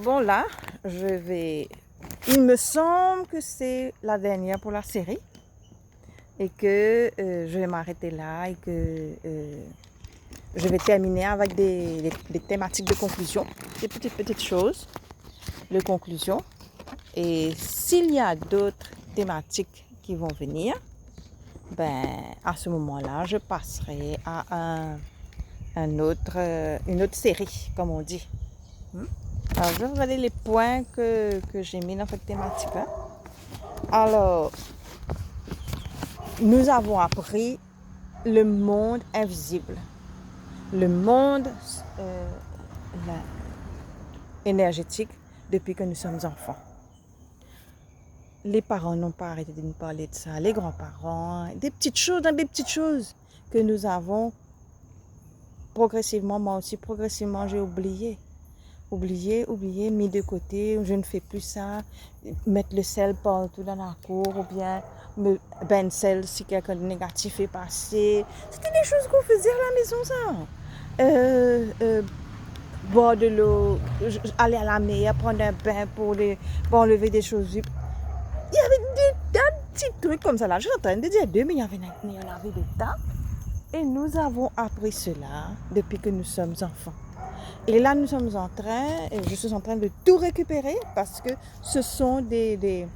Bon là, il me semble que c'est la dernière pour la série et que je vais m'arrêter là et que je vais terminer avec des thématiques de conclusion, des petites choses de conclusion. Et s'il y a d'autres thématiques qui vont venir, ben à ce moment-là, je passerai à une autre série, comme on dit. Alors, je vais regarder les points que j'ai mis dans cette thématique-là. Alors, nous avons appris le monde invisible, le monde énergétique depuis que nous sommes enfants. Les parents n'ont pas arrêté de nous parler de ça, les grands-parents, des petites choses que nous avons progressivement, moi aussi progressivement, j'ai oublié, mis de côté, je ne fais plus ça, mettre le sel partout dans la cour ou bien ben sel si quelqu'un de négatif est passé. C'était des choses qu'on faisait à la maison, ça. Boire de l'eau, aller à la mer, prendre un bain pour enlever des choses. Il y avait des petits trucs comme ça là. Je suis en train de dire 2 millions de temps. Et nous avons appris cela depuis que nous sommes enfants. Et là, je suis en train de tout récupérer parce que ce sont des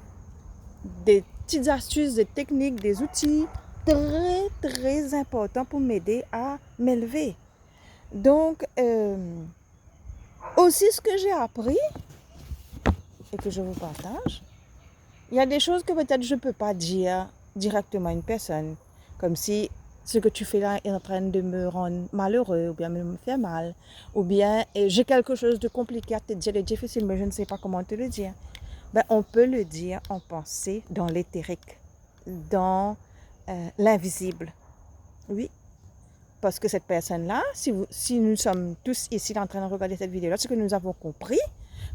petites astuces, des techniques, des outils très, très importants pour m'aider à m'élever. Donc, aussi ce que j'ai appris et que je vous partage, il y a des choses que peut-être je ne peux pas dire directement à une personne, comme si ce que tu fais là est en train de me rendre malheureux, ou bien me faire mal, ou bien j'ai quelque chose de compliqué à te dire, de difficile, mais je ne sais pas comment te le dire. Ben, on peut le dire en pensée, dans l'éthérique, dans l'invisible. Oui, parce que cette personne-là, si nous sommes tous ici en train de regarder cette vidéo-là, c'est que nous avons compris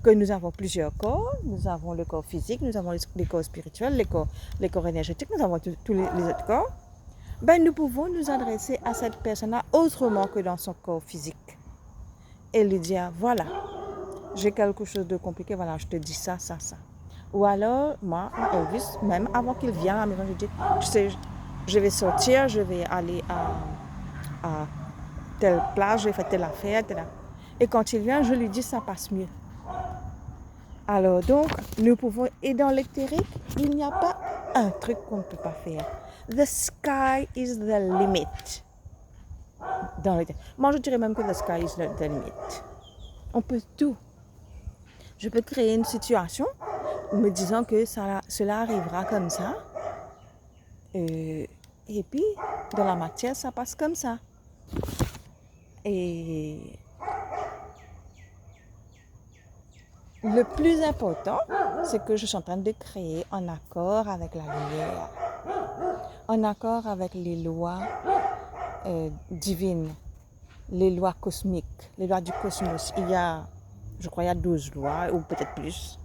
que nous avons plusieurs corps. Nous avons le corps physique, nous avons les corps spirituels, les corps énergétiques, nous avons tous les autres corps. Ben, nous pouvons nous adresser à cette personne-là autrement que dans son corps physique. Et lui dire, voilà, j'ai quelque chose de compliqué, voilà, je te dis ça, ça, ça. Ou alors, moi, à Elvis, même avant qu'il vienne à la maison, je dis, tu sais, je vais sortir, je vais aller à telle plage, je vais faire telle affaire, telle affaire. Et quand il vient, je lui dis, ça passe mieux. Alors donc, nous pouvons, et dans l'éthérique, il n'y a pas un truc qu'on ne peut pas faire. The sky is the limit. Dans l'éthérique. Moi, je dirais même que the sky is not the limit. On peut tout. Je peux créer une situation me disant que cela arrivera comme ça. Et puis, dans la matière, ça passe comme ça. Et le plus important, c'est que je suis en train de créer en accord avec la lumière, en accord avec les lois divines, les lois cosmiques, les lois du cosmos. Je crois, il y a 12 lois, ou peut-être plus.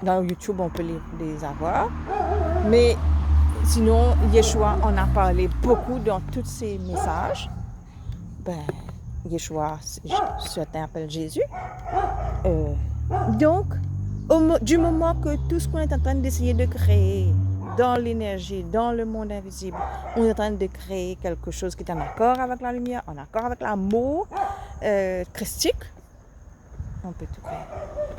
Dans YouTube, on peut les avoir. Mais sinon, Yeshua en a parlé beaucoup dans tous ses messages. Ben, Yeshua, certains appellent Jésus. Donc, du moment que tout ce qu'on est en train d'essayer de créer dans l'énergie, dans le monde invisible, on est en train de créer quelque chose qui est en accord avec la lumière, en accord avec l'amour christique, on peut tout créer.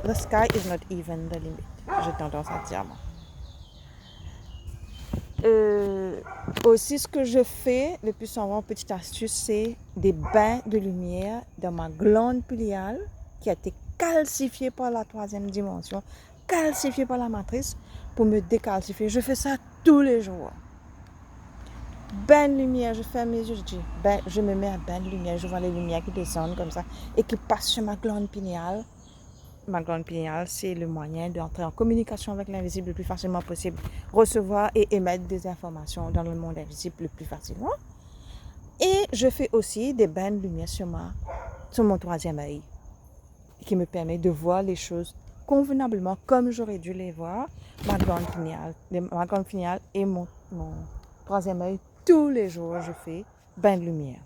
The sky is not even the limit. J'ai tendance à dire moi. Aussi, ce que je fais le plus souvent, petite astuce, c'est des bains de lumière dans ma glande pinéale qui a été calcifiée par la 3e dimension, calcifiée par la matrice pour me décalcifier. Je fais ça tous les jours. Bain de lumière, je ferme mes yeux, je me mets à bain de lumière, je vois les lumières qui descendent comme ça et qui passent sur ma glande pinéale. Ma glande pinéale, c'est le moyen d'entrer en communication avec l'invisible le plus facilement possible, recevoir et émettre des informations dans le monde invisible le plus facilement. Et je fais aussi des bains de lumière sur mon 3e œil, qui me permet de voir les choses convenablement comme j'aurais dû les voir. Ma glande pinéale et mon 3e œil, tous les jours, je fais bain de lumière.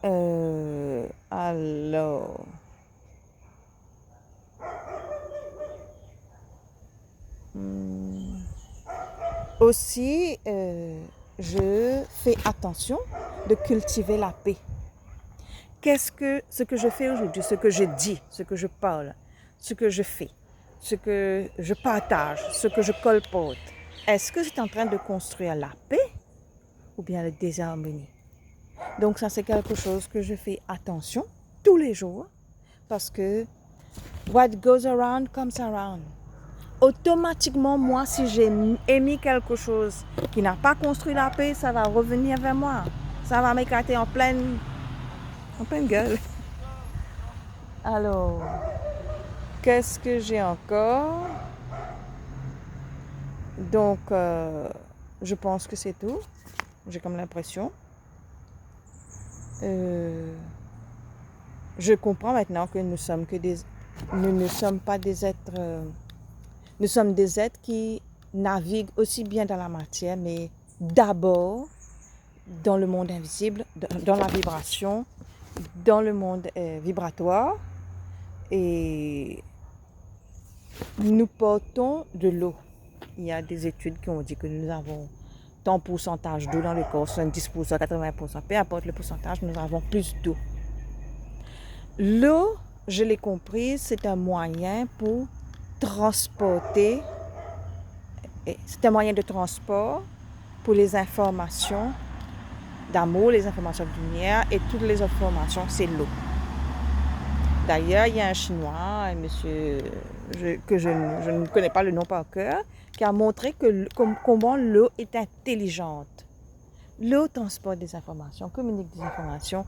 Alors, aussi, je fais attention de cultiver la paix. Ce que je fais aujourd'hui, ce que je dis, ce que je parle, ce que je fais, ce que je partage, ce que je colporte, est-ce que c'est en train de construire la paix ou bien la désharmonie? Donc ça, c'est quelque chose que je fais attention tous les jours parce que what goes around comes around. Automatiquement, moi, si j'ai émis quelque chose qui n'a pas construit la paix, ça va revenir vers moi. Ça va m'éclater en pleine gueule. Alors, qu'est-ce que j'ai encore? Donc, je pense que c'est tout. J'ai comme l'impression. Je comprends maintenant que nous ne sommes pas des êtres. Nous sommes des êtres qui naviguent aussi bien dans la matière, mais d'abord dans le monde invisible, dans la vibration, dans le monde vibratoire. Et nous portons de l'eau. Il y a des études qui ont dit que nous avons tant pourcentage d'eau dans le corps, 70%, 80%, peu importe le pourcentage, nous avons plus d'eau. L'eau, je l'ai compris, c'est un moyen pour transporter, c'est un moyen de transport pour les informations d'amour, les informations de lumière et toutes les informations, c'est l'eau. D'ailleurs, il y a un Chinois, un monsieur que je ne connais pas le nom par cœur, qui a montré comment l'eau est intelligente. L'eau transporte des informations, communique des informations.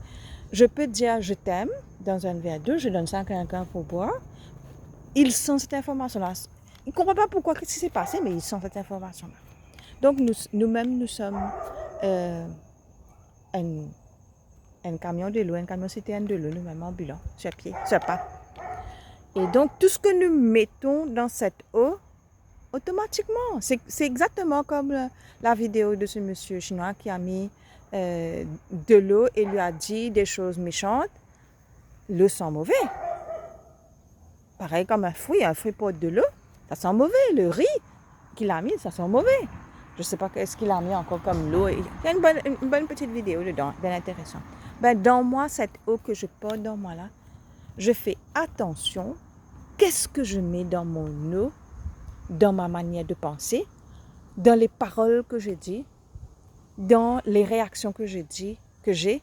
Je peux dire je t'aime dans un verre d'eau, je donne ça à quelqu'un pour boire. Il sent cette information-là. Il ne comprend pas pourquoi, qu'est-ce qui s'est passé, mais il sent cette information-là. Donc nous-mêmes, nous sommes un camion de l'eau, un camion citerne de l'eau, nous-mêmes ambulants, sur pied, sur pas. Et donc tout ce que nous mettons dans cette eau, automatiquement, c'est exactement comme la vidéo de ce monsieur chinois qui a mis de l'eau et lui a dit des choses méchantes. L'eau sent mauvais. Pareil comme un fruit porte de l'eau, ça sent mauvais. Le riz qu'il a mis, ça sent mauvais. Je ne sais pas qu'est-ce qu'il a mis encore comme l'eau. Il y a une bonne petite vidéo dedans, bien intéressante. Ben, dans moi, cette eau que je porte dans moi là, je fais attention. Qu'est-ce que je mets dans mon eau, dans ma manière de penser, dans les paroles que je dis, dans les réactions que je dis, que j'ai.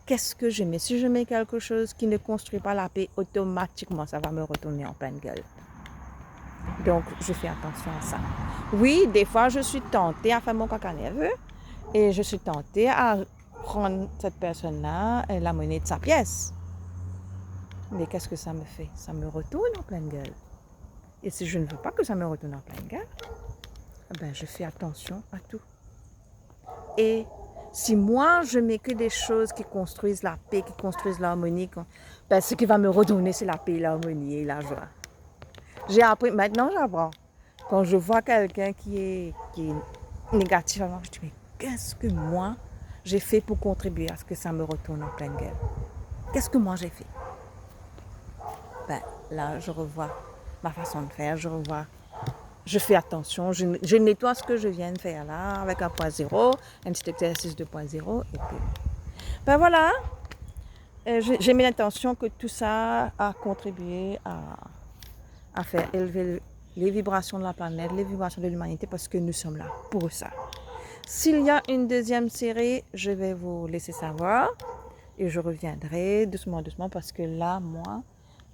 Qu'est-ce que je mets? Si je mets quelque chose qui ne construit pas la paix, automatiquement, ça va me retourner en pleine gueule. Donc, je fais attention à ça. Oui, des fois, je suis tentée à faire mon caca nerveux et je suis tentée à prendre cette personne-là la monnaie de sa pièce. Mais qu'est-ce que ça me fait? Ça me retourne en pleine gueule. Et si je ne veux pas que ça me retourne en pleine gueule, ben, je fais attention à tout. Et si moi, je mets que des choses qui construisent la paix, qui construisent l'harmonie, ben, ce qui va me redonner, c'est la paix, l'harmonie et la joie. J'ai appris, maintenant j'apprends. Quand je vois quelqu'un qui est négatif, alors je dis, mais qu'est-ce que moi, j'ai fait pour contribuer à ce que ça me retourne en pleine gueule? Qu'est-ce que moi j'ai fait? Ben, là, je revois ma façon de faire, je fais attention, je nettoie ce que je viens de faire là, avec un point zéro, un petit exercice de point zéro, et puis, ben voilà, j'ai mis l'intention que tout ça a contribué à faire élever les vibrations de la planète, les vibrations de l'humanité, parce que nous sommes là pour ça. S'il y a une deuxième série, je vais vous laisser savoir, et je reviendrai doucement, parce que là, moi,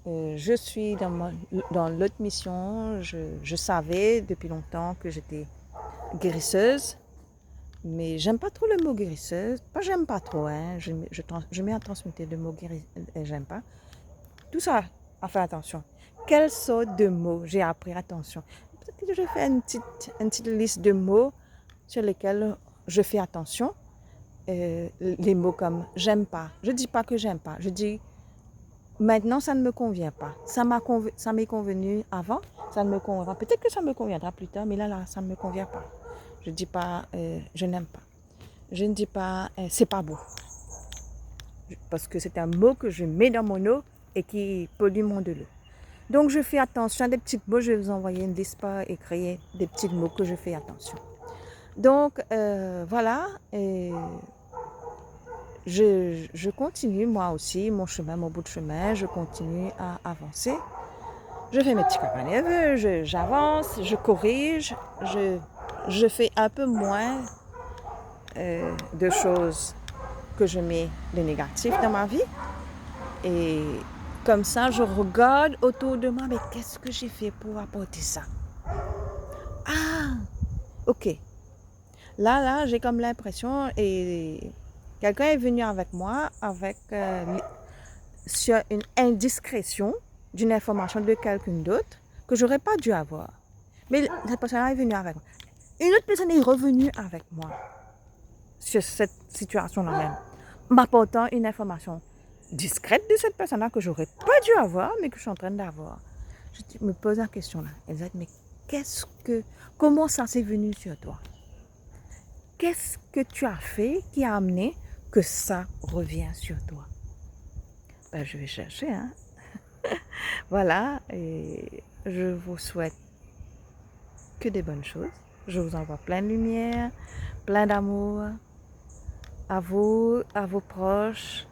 je suis dans l'autre mission. Je savais depuis longtemps que j'étais guérisseuse, mais j'aime pas trop le mot guérisseuse. Pas j'aime pas trop, hein. Je mets à transmuter le mot guérisseuse, j'aime pas. Tout ça, à faire attention. Quelle sorte de mots j'ai appris attention? Peut-être que je fais une petite liste de mots sur lesquels je fais attention. Les mots comme j'aime pas. Je dis pas que j'aime pas. Je dis maintenant, ça ne me convient pas. Ça m'est convenu avant, ça ne me conviendra. Peut-être que ça me conviendra plus tard, mais là, ça ne me convient pas. Je ne dis pas, je n'aime pas. Je ne dis pas, c'est pas beau. parce que c'est un mot que je mets dans mon eau et qui pollue mon de l'eau. Donc je fais attention à des petits mots, je vais vous envoyer une liste par écrit des petits mots que je fais attention. Donc voilà, et je continue moi aussi mon bout de chemin, je continue à avancer. Je fais mes petits cabanets, j'avance, je corrige, je fais un peu moins de choses que je mets de négatif dans ma vie. Et comme ça, je regarde autour de moi, mais qu'est-ce que j'ai fait pour apporter ça? Ah, ok. Là, j'ai comme l'impression, et quelqu'un est venu avec moi sur une indiscrétion d'une information de quelqu'un d'autre que j'aurais pas dû avoir. Mais cette personne-là est venue avec moi. Une autre personne est revenue avec moi sur cette situation-là même, m'apportant une information discrète de cette personne-là que j'aurais pas dû avoir, mais que je suis en train d'avoir. Je me pose la question là. Elle dit, mais comment ça s'est venu sur toi? Qu'est-ce que tu as fait qui a amené que ça revient sur toi? Ben, je vais chercher, hein. Voilà, et je vous souhaite que des bonnes choses. Je vous envoie plein de lumière, plein d'amour à vous, à vos proches,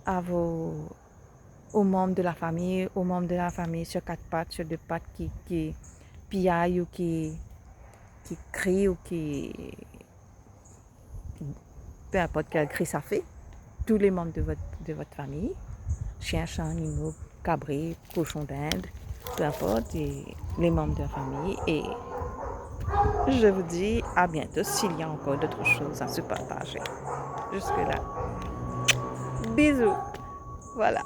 aux membres de la famille, sur 4 pattes, sur 2 pattes qui piaillent ou qui crient ou qui... Peu importe quel cri ça fait. Tous les membres de votre famille, chiens, chats, animaux, cabrits, cochons d'Inde, peu importe, et les membres de la famille. Et je vous dis à bientôt s'il y a encore d'autres choses à se partager. Jusque-là. Bisous. Voilà.